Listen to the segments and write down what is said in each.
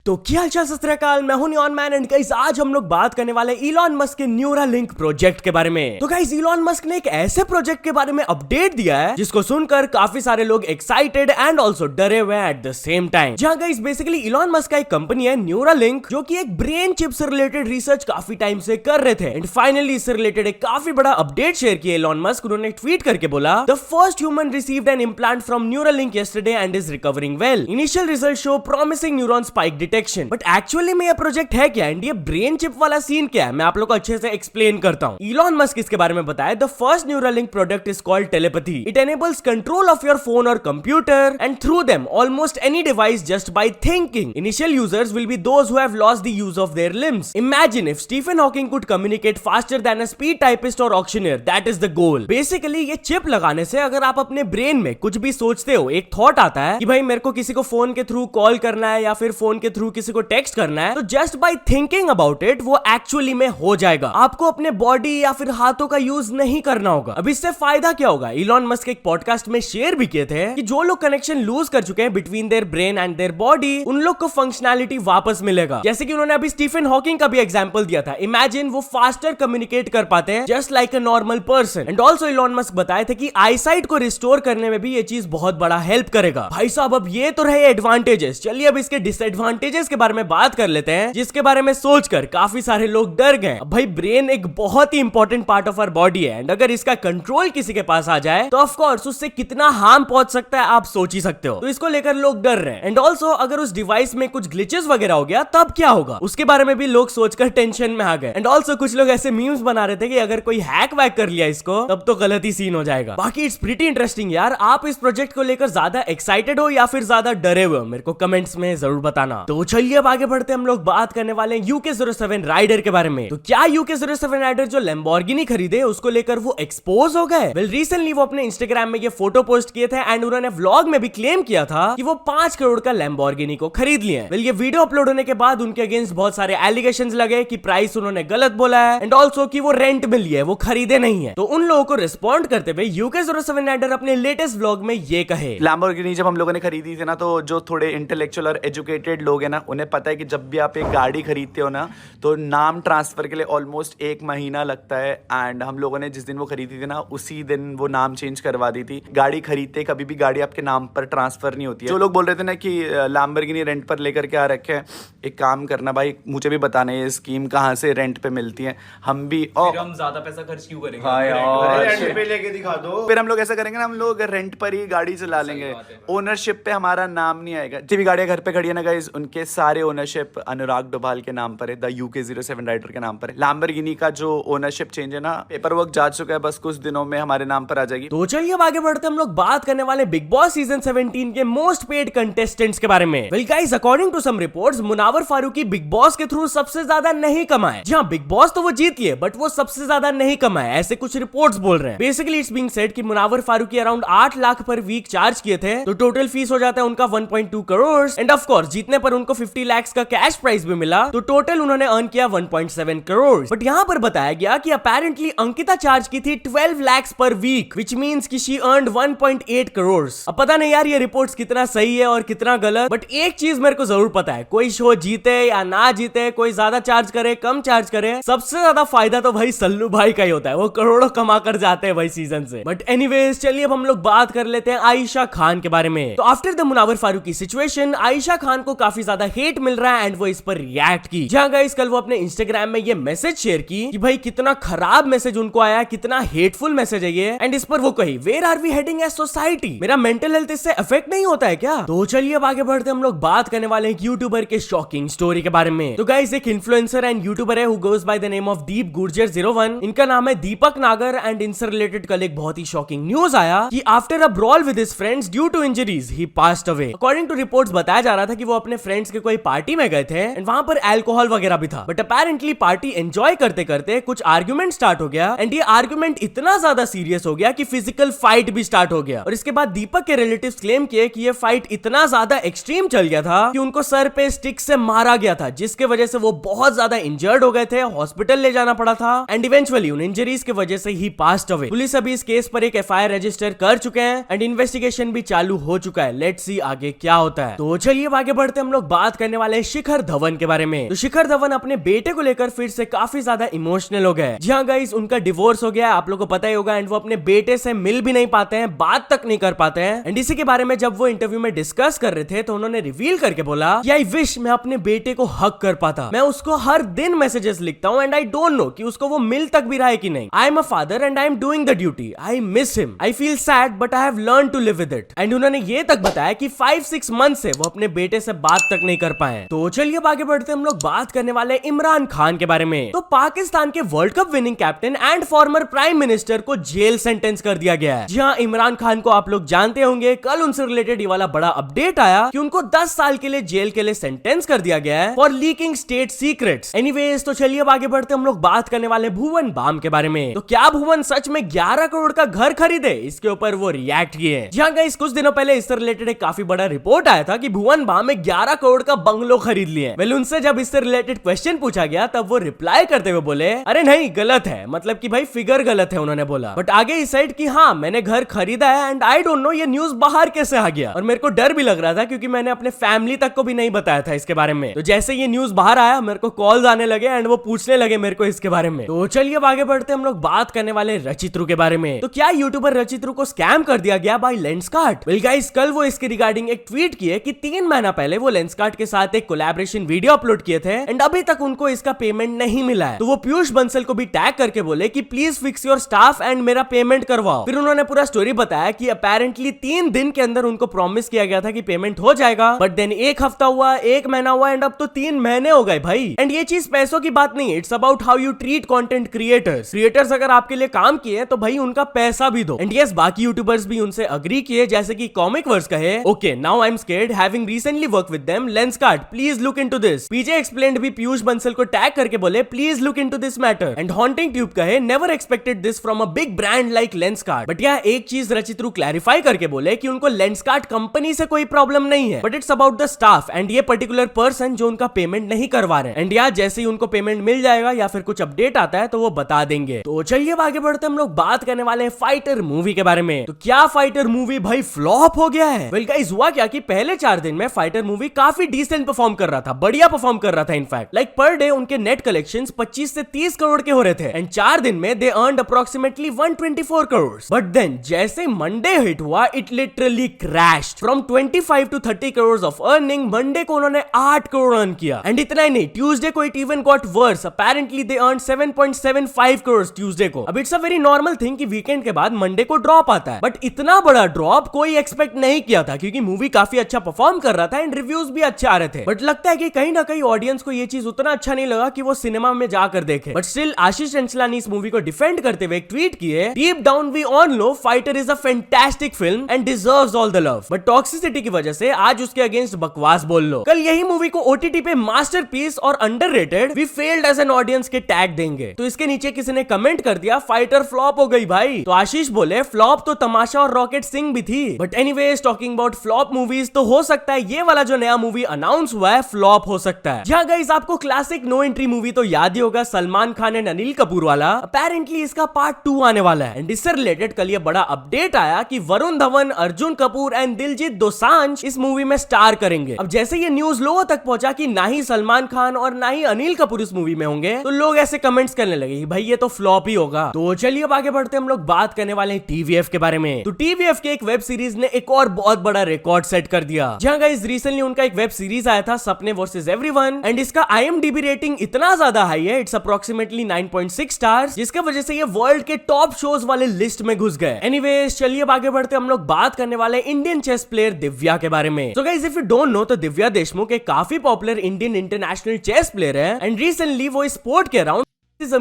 तो क्या हालचाल सत श्री अकाल, मैं हूं नियॉन मैन एंड गाइस आज हम लोग बात करने वाले इलॉन मस्क के न्यूरालिंक प्रोजेक्ट के बारे में। तो गाइस इलॉन मस्क ने एक ऐसे प्रोजेक्ट के बारे में अपडेट दिया है जिसको सुनकर काफी सारे लोग एक्साइटेड एंड ऑल्सो डरे हुए हैं एट द सेम टाइम। जहां गाइस बेसिकली इलॉन मस्क का एक कंपनी है न्यूरालिंक जो कि एक ब्रेन चिप से रिलेटेड रिसर्च काफी टाइम से कर रहे थे एंड फाइनली इससे रिलेटेड एक काफी बड़ा अपडेट शेयर किया इलॉन मस्क। उन्होंने ट्वीट करके बोला the first human received an implant from Neuralink yesterday and is recovering well. Initial result show promising neuron spike detection. But actually में ये प्रोजेक्ट है क्या एंड ये ब्रेन चिप वाला सीन क्या है, मैं आप लोग को अच्छे से एक्सप्लेन करता हूं। इलॉन मस्क इसके बारे में बताया the first Neuralink product is called telepathy. It enables control of your phone और computer and through them almost any device just by thinking. Initial users will be those who have lost the use of their limbs. Imagine if Stephen Hawking could communicate faster than a speed typist और auctioneer, that is the goal. Basically ये chip लगाने से अगर आप अपने brain में कुछ भी सोचते हो, एक थॉट आता है कि भाई मेरे को किसी को फोन के थ्रू कॉल करना है या फिर फोन के थ्रू किसी को टेक्स्ट करना है, तो just by thinking about it वो एक्चुअली में हो जाएगा। आपको अपने बॉडी या फिर हाथों का यूज नहीं करना होगा। अब इससे फायदा क्या होगा, इलॉन मस्क एक पॉडकास्ट में शेयर भी किए थे कि जो लोग कनेक्शन लूज कर चुके हैं between their brain and their body, उन लोग को फंक्शनैलिटी वापस मिलेगा। जैसे कि उन्होंने अभी स्टीफन हॉकिंग का भी एग्जांपल दिया था। इमेजिन वो फास्टर कम्युनिकेट कर पाते हैं just like a normal person. And also Elon Musk बताए थे कि आईसाइट को रिस्टोर करने में भी ये चीज बहुत बड़ा हेल्प करेगा। भाई साहब अब ये तो रहे एडवांटेजेस, चलिए अब इसके डिसएडवांटेजेस के बारे में बात कर लेते हैं जिसके बारे में सोचकर काफी सारे लोग डर गए। भाई ब्रेन एक बहुत ही important part of our body है एंड अगर इसका कंट्रोल किसी के पास आ जाए तो ऑफ कोर्स उससे कितना हार्म पहुंच सकता है आप सोच ही सकते हो। तो इसको लेकर लोग डर रहे हैं। एंड ऑल्सो अगर उस डिवाइस में कुछ ग्लिचेस वगैरह हो गया तब क्या होगा, उसके बारे में भी लोग सोचकर टेंशन में आ गए। एंड ऑल्सो कुछ लोग ऐसे मीम्स बना रहे थे कि अगर कोई हैक वैक कर लिया इसको तब तो गलत ही सीन हो जाएगा। बाकी इट्स प्रीटी इंटरेस्टिंग यार। आप इस प्रोजेक्ट को लेकर ज्यादा एक्साइटेड हो या फिर ज्यादा डरे हुए हो, मेरे को कमेंट्स में जरूर बताना। तो चलिए अब आगे बढ़ते हम लोग बात करने वाले हैं UK07 राइडर के बारे में। तो क्या UK07 राइडर जो लैम्बोर्गिनी खरीदे उसको लेकर वो एक्सपोज हो गए? वेल रिसेंटली वो अपने इंस्टाग्राम में ये फोटो पोस्ट किए थे एंड उन्होंने व्लॉग में भी क्लेम किया था कि वो 5 करोड़ का लैम्बोर्गिनी को खरीद लिए। वेल ये वीडियो अपलोड होने के बाद उनके अगेंस्ट बहुत सारे एलिगेशंस लगे कि प्राइस उन्होंने गलत बोला है एंड ऑल्सो कि वो रेंट में लिए, वो खरीदे नहीं है। तो उन लोगों को रिस्पॉन्ड करते हुए UK07 राइडर अपने लेटेस्ट व्लॉग में ये कहे, लैम्बोर्गिनी जब हम लोगों ने खरीदी थी ना, तो जो थोड़े इंटेलेक्चुअल और एजुकेटेड लोग हैं ना, उन्हें पता है कि जब भी आप एक गाड़ी खरीदते हो ना तो नाम ट्रांसफर के लिए ऑलमोस्ट 1 महीना लगता है। एंड हम लोगों ने जिस दिन वो खरीदी थी ना उसी दिन वो नाम चेंज करवा दी थी। गाड़ी खरीदते कभी भी गाड़ी आपके नाम पर ट्रांसफर नहीं होती है। जो लोग बोल रहे थे ना कि लैम्बोर्गिनी रेंट पर लेकर के आ रखे हैं, एक काम करना भाई, मुझे भी बताना ये स्कीम कहाँ से रेंट पे मिलती है। हम भी हम ज्यादा पैसा खर्च क्यों करेंगे? हाँ यार, रेंट पे लेके दिखा दो। फिर हम लोग ऐसा करेंगे ना, हम लोग रेंट पर ही गाड़ी चला लेंगे, ओनरशिप पे हमारा नाम नहीं आएगा। जितनी भी गाड़ियां घर पे खड़ी है ना गाइस, उनके सारे ओनरशिप अनुराग डोभाल के नाम पर है, द UK07 राइडर के नाम पर है। लैम्बोर्गिनी का जो ओनरशिप चेंज है ना, पेपर वर्क जा चुका है, बस कुछ दिनों में हमारे नाम पर आ जाएगी। तो चलिए अब आगे बढ़ते हम लोग बात करने वाले बिग बॉस सीजन 17 के मोस्ट पेड कंटेस्टेंट्स के बारे में। Well guys according to some reports Munawar Faruqui Bigg Boss के थ्रू सबसे ज्यादा नहीं कमाए। जी हाँ, बिग बॉस तो वो जीत लिए बट वो सबसे ज्यादा नहीं कमाए, ऐसे कुछ रिपोर्ट्स बोल रहे हैं। बेसिकली इट्स बीइंग सेड कि Munawar Farooqui around 8 lakh per week charge किए थे, तो टोटल फीस हो जाता है उनका 1.2 करोड़ एंड ऑफ कोर्स जीतने पर उनको 50 लाख का कैश प्राइस भी मिला, तो टोटल उन्होंने अर्न किया 1.7 करोड़। बट यहाँ पर बताया गया कि अपेरेंटली अंकिता चार्ज की थी 12 lakh per week, which means कि शी अर्न्ड 1.8 करोड़। अब पता नहीं यार ये रिपोर्ट्स कितना सही है और कितना गलत, बट एक चीज मेरे को जरूर पता है, कोई शो जीते या ना जीते, कोई ज्यादा चार्ज करे कम चार्ज करे, सबसे ज्यादा फायदा तो भाई सल्लू भाई का ही होता है। वो करोड़ों कमा कर जाते हैं भाई सीजन से। बट एनीवेज चलिए अब हम लोग बात कर लेते हैं आयशा खान के बारे में। तो after the Munawar Faruqui situation Ayesha Khan को काफी ज्यादा हेट मिल रहा है एंड वो इस पर रिएक्ट की। जहां गाइस कल वो अपने इंस्टाग्राम में ये मैसेज शेयर की कि भाई कितना खराब मैसेज उनको आया, कितना हेटफुल मैसेज है ये। एंड इस पर वो कही, where are we heading as society? मेरा मेंटल हेल्थ इससे अफेक्ट नहीं होता है क्या? तो चलिए अब आगे बढ़ते हम लोग बात करने वाले हैं यूट्यूबर के शॉकिंग स्टोरी के बारे में। तो गाइस एक इन्फ्लुएंसर एंड यूट्यूबर है who goes by the name of Deep Gurjar 01। इनका नाम है दीपक नागर एंड इनसे रिलेटेड कल एक बहुत ही शॉकिंग न्यूज आया कि after a brawl with his friends due to injuries he passed away. According to reports बताया जा रहा था कि वो अपने फ्रेंड्स के कोई पार्टी में गए थे एंड वहां पर अल्कोहल वगैरह भी था। बट अपेरेंटली पार्टी एंजॉय करते करते कुछ आर्गुमेंट स्टार्ट हो गया एंड ये आर्गुमेंट इतना ज्यादा सीरियस हो गया कि फिजिकल फाइट भी स्टार्ट हो गया। और इसके बाद दीपक के रिलेटिव्स क्लेम किए कि ये फाइट इतना ज्यादा एक्सट्रीम चल गया था कि उनको सर पे स्टिक से मारा गया था, जिसके वजह से वो बहुत ज्यादा इंजर्ड हो गए थे, हॉस्पिटल ले जाना पड़ा था एंड इवेंचुअली उन इंजरीज की वजह से ही पास्ड अवे। पुलिस अभी इस केस पर एक FIR रजिस्टर कर चुके हैं एंड इन्वेस्टिगेशन भी चालू हो चुका है। लेट्स सी आगे क्या होता है। तो चलिए आगे बढ़ते हम लोग बात करने वाले हैं शिखर धवन के बारे में। तो शिखर धवन अपने बेटे को लेकर फिर से काफी ज्यादा इमोशनल हो गए। जी हाँ गाइस, उनका डिवोर्स हो गया है, आप लोगों को पता ही होगा। एंड वो अपने बेटे से मिल भी नहीं पाते हैं, बात तक नहीं कर पाते हैं। एंड इसी के बारे में जब वो इंटरव्यू में डिस्कस कर रहे थे तो उन्होंने रिवील करके बोला कि आई विश मैं अपने बेटे को हक कर पाता। मैं उसको हर दिन मैसेजेस लिखता हूँ एंड आई डोंट नो कि उसको वो मिल तक भी रहा है कि नहीं। I am a father and I am doing the duty. I miss him. I feel sad but I have learn to live with it. And उन्होंने ये तक बताया कि 5-6 मंथ से वो अपने बेटे से बात तक नहीं कर पाए। तो चलिए अब आगे बढ़ते हम लोग बात करने वाले इमरान खान के बारे में। तो पाकिस्तान के world cup winning captain and former prime minister को जेल सेंटेंस कर दिया गया है। जी हाँ, इमरान खान को आप लोग जानते होंगे, कल उनसे रिलेटेड ये वाला बड़ा अपडेट आया कि उनको 10 साल के लिए जेल के लिए सेंटेंस कर दिया गया है for leaking state secrets. Anyways, तो चलिए अब आगे बढ़ते हम लोग बात करने वाले भुवन बाम के बारे में। तो क्या भुवन सच में 11 करोड़ का घर खरीदे? इसके ऊपर वो रिएक्ट किए। जी हाँ गाइस, कुछ दिनों पहले इससे रिलेटेड एक काफी बड़ा रिपोर्ट आया था कि भुवन बाम में 11 करोड़ का बंगलो खरीद लिए। वेल, उनसे जब इससे रिलेटेड क्वेश्चन पूछा गया तब वो रिप्लाई करते हुए बोले अरे नहीं, गलत है, मतलब कि भाई फिगर गलत है उन्होंने बोला। बट आगे इस साइड कि हाँ मैंने घर खरीदा है एंड आई डोंट नो ये न्यूज बाहर कैसे आ गया। और मेरे को डर भी लग रहा था क्योंकि मैंने अपने फैमिली तक को भी नहीं बताया था इसके बारे में। तो जैसे ये न्यूज बाहर आया मेरे को कॉल्स आने लगे एंड वो पूछने लगे मेरे को इसके बारे में। तो चलिए अब आगे बढ़ते हम लोग बात करने वाले रचित्रु के बारे में। तो क्या यूट्यूबर रचित्रु को स्कैम कर दिया गया बाय लेंसकार्ट? वेल गाइस, कल वो इसके रिगार्डिंग एक ट्वीट किए कि 3 महीना पहले वो लेंसकार्ट के साथ एक कोलैबोरेशन वीडियो अपलोड किए थे एंड अभी तक उनको इसका पेमेंट नहीं मिला है। तो वो पीयूष बंसल को भी टैग करके बोले कि please fix your staff and मेरा पेमेंट करवाओ। फिर उन्होंने पूरा स्टोरी बताया कि अपेरेंटली 3 दिन के अंदर उनको प्रॉमिस किया गया था कि पेमेंट हो जाएगा, बट देन 1 हफ्ता हुआ, 1 महीना हुआ एंड अब तो 3 महीने हो गए भाई। एंड ये चीज पैसों की बात नहीं है, it's about how you treat content creators अगर आपके लिए काम किए तो भाई उनका पैसा भी दो। एंड यस, बाकी यूट्यूबर्स भी उनसे अग्री किए, जैसे कि कॉमिक वर्स कहे okay now I am scared having recently work with them, Lenskart please look into this. PJ explained भी पीयूष बंसल को टैग करके बोले please look into this matter. And haunting tube कहे never expected this from a big brand like Lenskart. But यह एक चीज रचित्रु clarify करके बोले कि उनको लेंसकार्ट कंपनी से कोई प्रॉब्लम नहीं है, but it's about the staff and ये पर्टिकुलर पर्सन जो उनका पेमेंट नहीं करवा रहे। एंड यार जैसे ही उनको पेमेंट मिल जाएगा या फिर कुछ अपडेट आता है तो वो बता देंगे। तो चलिए आगे बढ़ते हम लोग बात करने वाले हैं फाइटर मूवी के बारे में। तो क्या फाइटर मूवी भाई फ्लॉप हो गया है? वेल गाइस, हुआ क्या कि पहले 4 दिन में फाइटर मूवी काफी डिसेंट परफॉर्म कर रहा था, बढ़िया परफॉर्म कर रहा था। इनफैक्ट लाइक पर डे उनके नेट कलेक्शंस 25 से 30 करोड़ के हो रहे थे एंड 4 दिन में they earned approximately 124 crore. But then जैसे मंडे हिट हुआ it literally crashed from 25 to 30 crore of earning. Monday को उन्होंने 8 करोड़ अर्न किया एंड इतना ही नहीं, ट्यूसडे को it even got verse. Apparently they earn 7.75 crore Tuesday को। अब it's a very normal thing कि वीकेंड के बाद मंडे को ड्रॉप आता है, बट इतना बड़ा ड्रॉप कोई एक्सपेक्ट नहीं किया था क्योंकि मूवी काफी अच्छा परफॉर्म कर रहा था एंड रिव्यूज भी अच्छे आ रहे थे। बट लगता है कि कहीं ना कहीं ऑडियंस को ये चीज उतना अच्छा नहीं लगा कि वो सिनेमा में जाकर देखे। बट स्टिल आशीष चंचला ने इस मूवी को डिफेंड करते हुए एक ट्वीट किए deep down we all know Fighter is a fantastic film and deserves all the love, but toxicity की वजह से आज उसके अगेंस्ट बकवास बोल लो। कल यही मूवी को ओटीटी पे मास्टरपीस और underrated we failed as an audience के टैग देंगे। तो इसके नीचे किसी ने कमेंट कर दिया फाइटर फ्लॉप हो गई भाई। तो आशीष बोले फ्लॉप तो तमाशा और रॉकेट सिंह भी थी। But anyways, talking about flop movies, तो हो सकता है ये वाला जो नया मूवी अनाउंस हुआ है फ्लॉप हो सकता है। जहां गाइस आपको क्लासिक नो एंट्री मूवी तो याद ही होगा, सलमान खान एंड अनिल कपूर वाला। अपेरेंटली इसका पार्ट 2 आने वाला है एंड इससे रिलेटेड कल ये बड़ा अपडेट आया कि वरुण धवन, अर्जुन कपूर एंड दिलजीत दोसांझ इस मूवी में स्टार करेंगे। अब जैसे ये न्यूज लोगों तक पहुंचा कि ना ही सलमान खान और ना ही अनिल कपूर इस मूवी में होंगे, तो लोग ऐसे कमेंट्स करने लगे भाई ये तो फ्लॉप ही होगा। तो चलिए अब आगे बढ़ते हम लोग बात करने वाले हैं टीवीएफ के बारे में। तो टीवीएफ के एक वेब सीरीज ने एक और बहुत बड़ा रिकॉर्ड सेट कर दिया। जहां गाइस रिसेंटली उनका एक वेब सीरीज आया था सपने वर्सेस एवरीवन एंड इसका IMDb रेटिंग इतना ज्यादा हाई है, इट्स अप्रोक्सीमेटली 9.6 स्टार्स, जिसकी वजह से ये वर्ल्ड के टॉप शोज वाले लिस्ट में घुस गए। एनीवेज, चलिए अब आगे बढ़ते हम लोग बात करने वाले इंडियन चेस प्लेयर दिव्या के बारे में। So guys if you don't know तो दिव्या देशमुख एक काफी popular Indian international chess player है एंड रिसेंटली वो स्पोर्ट के अराउंड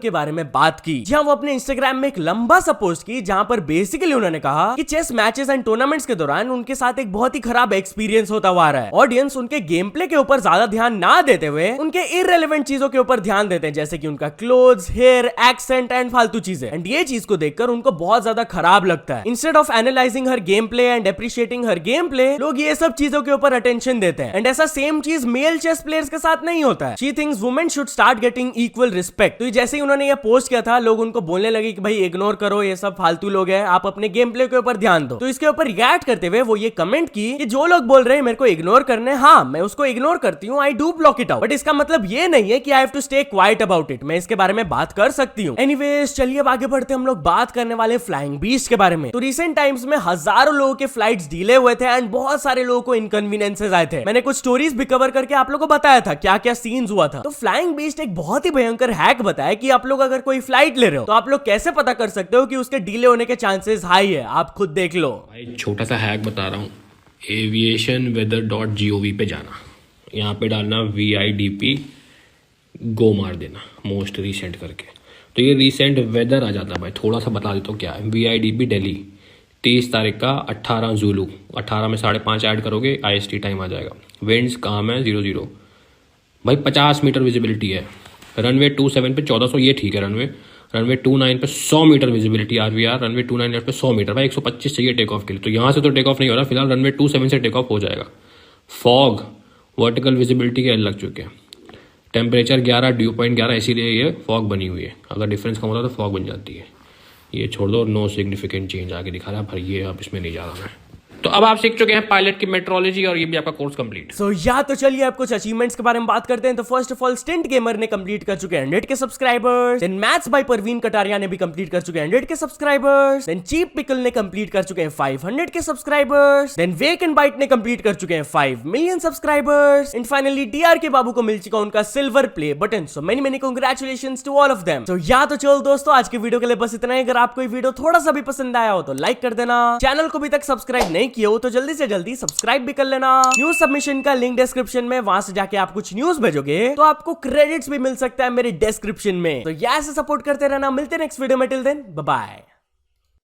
के बारे में बात की। जहां वो अपने इंस्टाग्राम में एक लंबा सा पोस्ट की जहां पर बेसिकली उन्होंने कहा कि चेस मैचेस एंड टूर्नामेंट्स के दौरान उनके साथ एक बहुत ही खराब एक्सपीरियंस होता हुआ आ रहा है। ऑडियंस उनके गेम प्ले के ऊपर ज्यादा ध्यान ना देते हुए उनके इररिलेवेंट चीजों के ऊपर ध्यान देते हैं, जैसे कि उनका क्लोथ्स, हेयर, एक्सेंट एंड फालतू चीजें। एंड ये चीज को देखकर उनको बहुत ज्यादा खराब लगता है। Instead of analysing her game play and appreciating her game play, लोग ये सब चीजों के ऊपर अटेंशन देते हैं। एंड ऐसा सेम चीज मेल चेस प्लेयर्स के साथ नहीं होता है। She thinks women should start getting equal respect. तो जैसे ही उन्होंने ये पोस्ट किया था, लोग उनको बोलने लगे कि भाई इग्नोर करो, ये सब फालतू लोग हैं, आप अपने गेम प्ले के ऊपर ध्यान दो। तो इसके ऊपर रिएक्ट करते हुए वो ये कमेंट की कि जो लोग बोल रहे हैं मेरे को इग्नोर करने, हाँ मैं उसको इग्नोर करती हूँ, I do block it out, but इसका मतलब ये नहीं है कि I have to stay quiet about it, मैं इसके बारे में बात कर सकती हूँ। एनीवेज चलिए अब आगे बढ़ते, हम लोग बात करने वाले फ्लाइंग बीस्ट के बारे में। तो रिसेंट टाइम्स में हजारों लोगों के फ्लाइट्स डिले हुए थे एंड बहुत सारे लोगों को इनकन्वीनियंसेस आए थे। मैंने कुछ स्टोरीज भी कवर करके आप लोगों को बताया था क्या क्या सीन्स हुआ था। तो फ्लाइंग बीस्ट एक बहुत ही भयंकर हैक बताया कि आप लोग अगर कोई फ्लाइट ले रहे हो तो आप लोग कैसे पता कर सकते हो कि उसके डिले होने के चांसेस हाई है, आप खुद देख लो। भाई छोटा सा हैक बता रहा हूँ, aviationweather.gov पे जाना, यहाँ पे डालना VIDP गो मार देना मोस्ट रिसेंट करके, तो ये रिसेंट वेदर आ जाता है। भाई थोड़ा सा बता देता हूँ क्या है। VIDP दिल्ली 23 तारीख का 18 जुलू, 18 में 5:30 ऐड करोगे IST टाइम आ जाएगा। विंड्स काम है 00, भाई 50 मीटर विजिबिलिटी है। रनवे 27 पे 1400, ये ठीक है। रनवे 29 पे 100 मीटर विजिबिलिटी RVR, रनवे 29 पे 100 मीटर, भाई 125 चाहिए टेक ऑफ के लिए। तो यहाँ से तो टेक ऑफ नहीं हो रहा फिलहाल, रनवे 27 से टेक ऑफ हो जाएगा। फॉग वर्टिकल विजिबिलिटी के लग चुके हैं। टेम्परेचर 11, ड्यू पॉइंट 11, इसीलिए ये फॉग बनी हुई है। अगर डिफरेंस कम होता है तो फॉग बन जाती है। ये छोड़ दो, नो सिग्निफिकेंट चेंज आगे दिखा रहा है, पर ये अब इसमें नहीं जा रहा मैं। तो अब आप सीख चुके हैं पायलट की मेट्रोलॉजी और ये भी आपका कोर्स कंप्लीट। सो तो चलिए अब कुछ अचीवमेंट्स के बारे में बात करते हैं। तो first of all Stint Gamer ने कंप्लीट कर चुके हैं 100 K subscribers. Then Maths by Parveen Kataria ने भी कंप्लीट कर चुके हैं 100 K subscribers. Then Cheap Pickle ने कंप्लीट कर चुके हैं 500 K subscribers. Then Wake and Bite ने कंप्लीट कर चुके हैं 5 million subscribers. And finally DRK Babu को मिल चुका उनका silver play button. So many congratulations to all of them. तो तो चलो दोस्तों, आज के वीडियो के लिए बस इतना ही। अगर आपको ये वीडियो थोड़ा सा भी पसंद आया हो तो लाइक कर देना, चैनल को अभी तक सब्सक्राइब नहीं किया हो तो जल्दी से जल्दी सब्सक्राइब भी कर लेना। न्यूज सबमिशन का लिंक डिस्क्रिप्शन में, वहां से जाके आप कुछ न्यूज भेजोगे तो आपको क्रेडिट्स भी मिल सकता है मेरे डिस्क्रिप्शन में। तो ऐसे सपोर्ट करते रहना। मिलते हैं नेक्स्ट वीडियो में, टिल देन बाय बाय।